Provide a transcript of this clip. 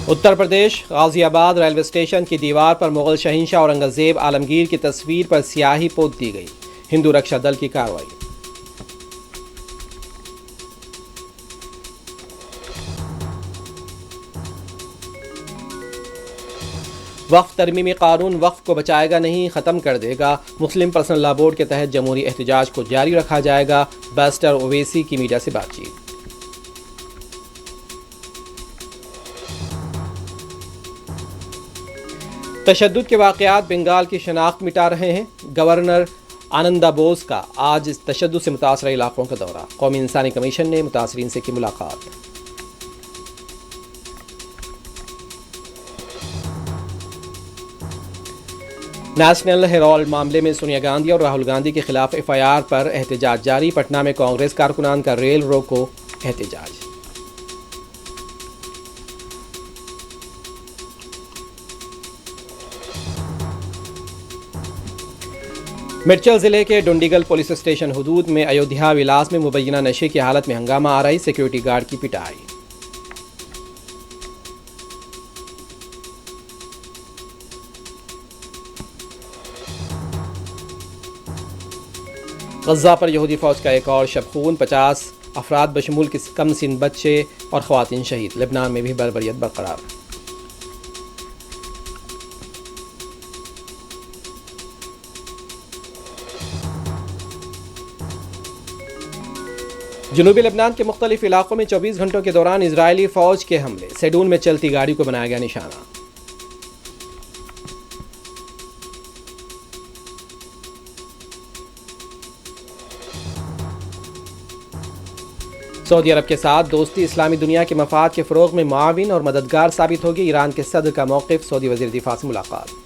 Uttar Pradesh Ghaziabad railway station की दीवार पर मुगल शहंशाह औरंगजेब आलमगीर की तस्वीर पर स्याही पोत दी गई। हिंदू रक्षा दल की कार्रवाई। वक्फ तरमीमी कानून वक्फ को बचाएगा नहीं, ख़त्म कर देगा। मुस्लिम पर्सनल लॉ बोर्ड के तहत जमहूरी एहतजाज को जारी रखा जाएगा। बैरिस्टर ओवैसी की मीडिया से बातचीत। तशद्दुद के वाक़यात बंगाल की शनाख्त मिटा रहे हैं। गवर्नर आनंदा बोस का आज तशद्दुद से मुतासरा इलाकों का दौरा। कौमी इंसानी कमीशन ने मुतासरीन से की मुलाकात। नेशनल हेराल्ड मामले में सोनिया गांधी और राहुल गांधी के खिलाफ FIR पर एहतजाज जारी। पटना में कांग्रेस कारकुनान का रेल रोको एहतजाज। मिर्चल जिले के डुंडीगल पुलिस स्टेशन हुदूद में अयोध्या विलास में मुबैना नशे की हालत में हंगामा आ रही। सिक्योरिटी गार्ड की पिटाई। गज़ा पर यहूदी फौज का एक और शब खून। 50 अफराद बशमूल कम सिन बच्चे और ख़वातीन शहीद। लेबनान में भी बर्बरियत बरकरार। जनूबी लेबनान के मुख्तलिफ इलाकों में 24 घंटों के दौरान इजरायली फौज के हमले। सेडून में चलती गाड़ी को बनाया गया निशाना। सऊदी अरब के साथ दोस्ती इस्लामी दुनिया के मफाद के फ़रोग़ में मुआविन और मददगार साबित होगी। ईरान के सदर का मौक़िफ़। सऊदी वज़ीर दिफ़ा से मुलाकात।